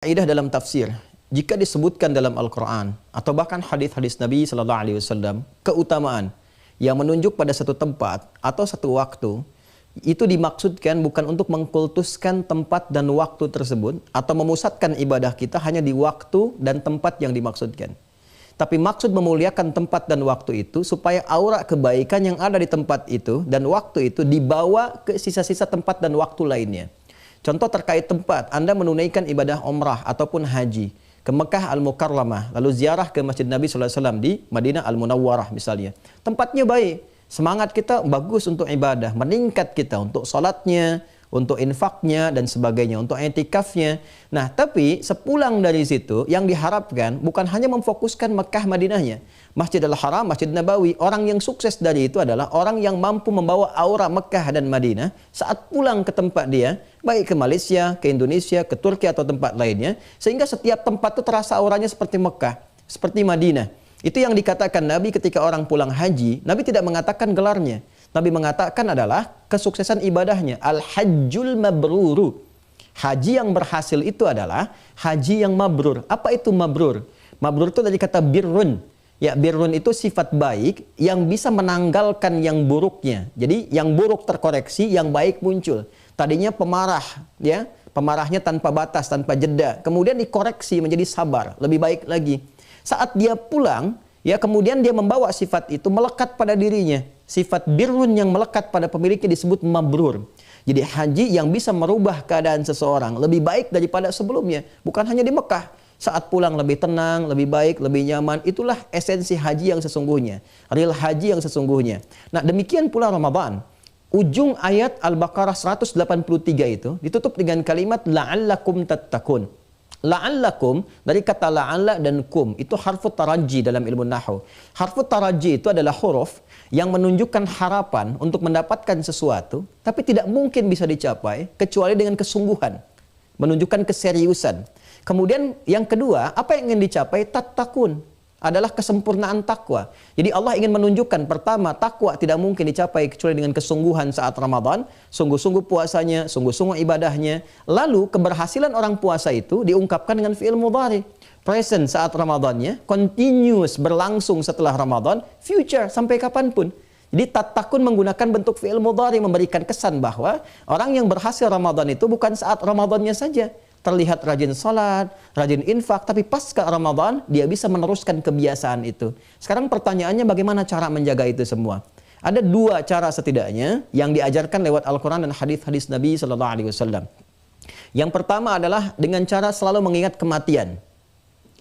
Kaidah dalam tafsir, jika disebutkan dalam Al-Quran atau bahkan hadis-hadis Nabi Sallallahu Alaihi Wasallam keutamaan yang menunjuk pada satu tempat atau satu waktu, itu dimaksudkan bukan untuk mengkultuskan tempat dan waktu tersebut atau memusatkan ibadah kita hanya di waktu dan tempat yang dimaksudkan. Tapi maksud memuliakan tempat dan waktu itu supaya aura kebaikan yang ada di tempat itu dan waktu itu dibawa ke sisa-sisa tempat dan waktu lainnya. Contoh terkait tempat, Anda menunaikan ibadah umrah ataupun haji ke Mekah Al-Mukarramah, lalu ziarah ke Masjid Nabi SAW di Madinah Al-Munawwarah misalnya. Tempatnya baik, semangat kita bagus untuk ibadah, meningkat kita untuk salatnya, untuk infaknya dan sebagainya, untuk i'tikafnya. Nah, tapi sepulang dari situ yang diharapkan bukan hanya memfokuskan Mekah Madinahnya, Masjidil Haram, Masjid Nabawi. Orang yang sukses dari itu adalah orang yang mampu membawa aura Mekah dan Madinah saat pulang ke tempat dia, baik ke Malaysia, ke Indonesia, ke Turki atau tempat lainnya, sehingga setiap tempat itu terasa auranya seperti Mekah, seperti Madinah. Itu yang dikatakan Nabi ketika orang pulang haji. Nabi tidak mengatakan gelarnya. Nabi mengatakan adalah kesuksesan ibadahnya. Al-hajjul mabruru. Haji yang berhasil itu adalah haji yang mabrur. Apa itu mabrur? Mabrur itu dari kata birrun. Ya, birrun itu sifat baik yang bisa menanggalkan yang buruknya. Jadi yang buruk terkoreksi, yang baik muncul. Tadinya pemarah, ya, pemarahnya tanpa batas, tanpa jeda. Kemudian dikoreksi menjadi sabar, lebih baik lagi. Saat dia pulang, ya, kemudian dia membawa sifat itu melekat pada dirinya. Sifat birrun yang melekat pada pemiliknya disebut mabrur. Jadi haji yang bisa merubah keadaan seseorang lebih baik daripada sebelumnya. Bukan hanya di Mekah. Saat pulang lebih tenang, lebih baik, lebih nyaman. Itulah esensi haji yang sesungguhnya. Real haji yang sesungguhnya. Nah, demikian pula Ramadan. Ujung ayat Al-Baqarah 183 itu ditutup dengan kalimat la'allakum tattaqun. La'allakum, dari kata la'alla dan kum, itu harfu taraji dalam ilmu nahwu. Harfu taraji itu adalah huruf yang menunjukkan harapan untuk mendapatkan sesuatu, tapi tidak mungkin bisa dicapai kecuali dengan kesungguhan, menunjukkan keseriusan. Kemudian yang kedua, apa yang ingin dicapai? Tattaqun, adalah kesempurnaan takwa. Jadi Allah ingin menunjukkan, pertama, takwa tidak mungkin dicapai kecuali dengan kesungguhan saat Ramadan, sungguh-sungguh puasanya, sungguh-sungguh ibadahnya. Lalu keberhasilan orang puasa itu diungkapkan dengan fi'il mudhari. Present saat Ramadannya, continuous, berlangsung setelah Ramadan, future, sampai kapanpun. Jadi tattaqun menggunakan bentuk fi'il mudhari, memberikan kesan bahwa orang yang berhasil Ramadan itu bukan saat Ramadannya saja. Terlihat rajin salat, rajin infak, tapi pasca Ramadan dia bisa meneruskan kebiasaan itu. Sekarang pertanyaannya bagaimana cara menjaga itu semua? Ada dua cara setidaknya yang diajarkan lewat Al-Quran dan hadis-hadis Nabi Sallallahu Alaihi Wasallam. Yang pertama adalah dengan cara selalu mengingat kematian.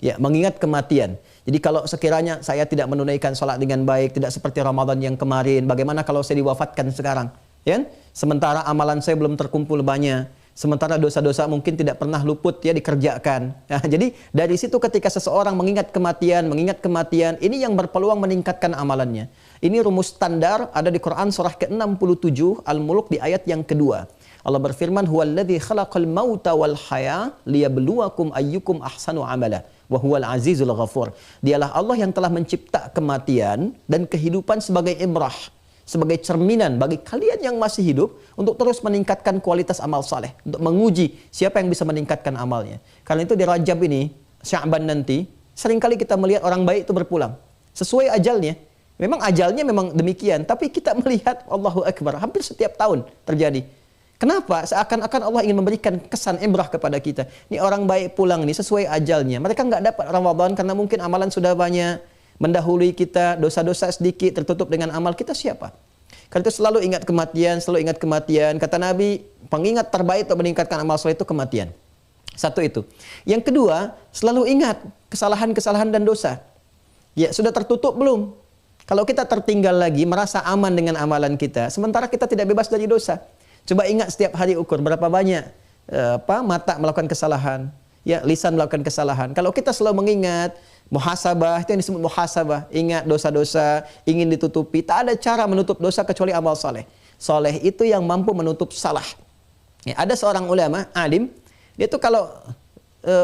Ya, mengingat kematian. Jadi kalau sekiranya saya tidak menunaikan salat dengan baik, tidak seperti Ramadan yang kemarin, bagaimana kalau saya diwafatkan sekarang? Ya? Sementara amalan saya belum terkumpul banyak. Sementara dosa-dosa mungkin tidak pernah luput, ya, dikerjakan. Nah, jadi dari situ ketika seseorang mengingat kematian, ini yang berpeluang meningkatkan amalannya. Ini rumus standar ada di Quran surah ke-67 Al-Mulk di ayat yang kedua. Allah berfirman, "Huwallazi khalaqal mauta wal haya liyabluwakum ayyukum ahsanu amala wa huwal azizul ghafur." Dialah Allah yang telah mencipta kematian dan kehidupan sebagai ibrah, sebagai cerminan bagi kalian yang masih hidup untuk terus meningkatkan kualitas amal saleh, untuk menguji siapa yang bisa meningkatkan amalnya. Karena itu di Rajab ini, Sya'ban nanti, seringkali kita melihat orang baik itu berpulang sesuai ajalnya. Memang ajalnya memang demikian, tapi kita melihat Allahu Akbar hampir setiap tahun terjadi. Kenapa? Seakan-akan Allah ingin memberikan kesan ibrah kepada kita. Ini orang baik pulang nih sesuai ajalnya. Mereka nggak dapat Ramadan karena mungkin amalan sudah banyak, mendahului kita, dosa-dosa sedikit tertutup dengan amal kita siapa? Karena itu selalu ingat kematian, selalu ingat kematian. Kata Nabi, pengingat terbaik untuk meningkatkan amal soleh itu kematian. Satu itu. Yang kedua, selalu ingat kesalahan-kesalahan dan dosa. Ya, sudah tertutup belum? Kalau kita tertinggal lagi, merasa aman dengan amalan kita, sementara kita tidak bebas dari dosa. Coba ingat setiap hari ukur berapa banyak mata melakukan kesalahan, ya, lisan melakukan kesalahan. Kalau kita selalu mengingat muhasabah, itu yang disebut muhasabah, ingat dosa-dosa, ingin ditutupi. Tak ada cara menutup dosa kecuali amal saleh. Saleh itu yang mampu menutup salah. Ya, ada seorang ulama, alim, dia tuh kalau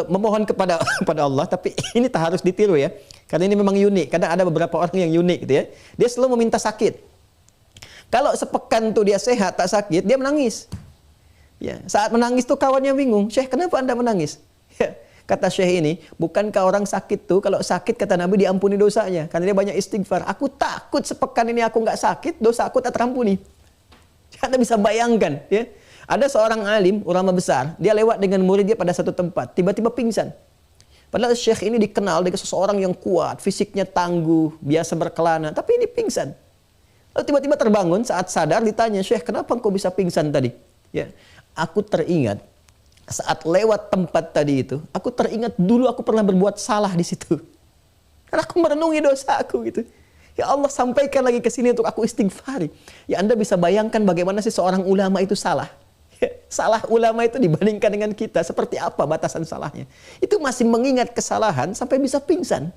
memohon kepada Allah, tapi ini tak harus ditiru ya, karena ini memang unik. Kadang ada beberapa orang yang unik gitu ya. Dia selalu meminta sakit. Kalau sepekan tuh dia sehat, tak sakit, dia menangis. Ya, saat menangis tuh kawannya bingung, "Syekh, kenapa Anda menangis?" Ya, Kata Syekh ini, bukankah orang sakit tuh, kalau sakit kata Nabi diampuni dosanya. Karena dia banyak istighfar. Aku takut sepekan ini aku nggak sakit, dosa aku tak terampuni. Anda bisa bayangkan, ya. Ada seorang alim, ulama besar, dia lewat dengan muridnya pada satu tempat, tiba-tiba pingsan. Padahal Syekh ini dikenal dengan seseorang yang kuat, fisiknya tangguh, biasa berkelana, tapi ini pingsan. Lalu tiba-tiba terbangun, saat sadar ditanya, Syekh, kenapa engkau bisa pingsan tadi? Ya, aku teringat saat lewat tempat tadi itu, aku teringat dulu aku pernah berbuat salah di situ. Karena aku merenungi dosa aku gitu. Ya Allah, sampaikan lagi ke sini untuk aku istighfari. Ya Anda bisa bayangkan bagaimana sih seorang ulama itu salah. Ya, salah ulama itu dibandingkan dengan kita, seperti apa batasan salahnya. Itu masih mengingat kesalahan sampai bisa pingsan.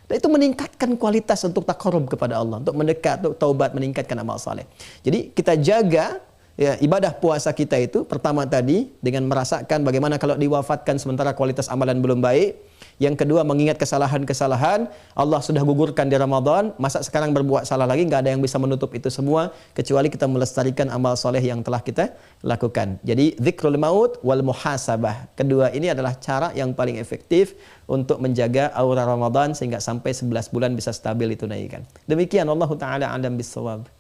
Dan itu meningkatkan kualitas untuk takarub kepada Allah, untuk mendekat, untuk taubat, meningkatkan amal saleh. Jadi kita jaga ya, ibadah puasa kita itu pertama tadi dengan merasakan bagaimana kalau diwafatkan sementara kualitas amalan belum baik. Yang kedua, mengingat kesalahan-kesalahan. Allah sudah gugurkan di Ramadan, masa sekarang berbuat salah lagi? Nggak ada yang bisa menutup itu semua kecuali kita melestarikan amal soleh yang telah kita lakukan. Jadi dzikrul maut wal muhasabah, kedua ini adalah cara yang paling efektif untuk menjaga aura Ramadan sehingga sampai 11 bulan bisa stabil ditunaikan. Demikian, Allah Ta'ala alam bisawab.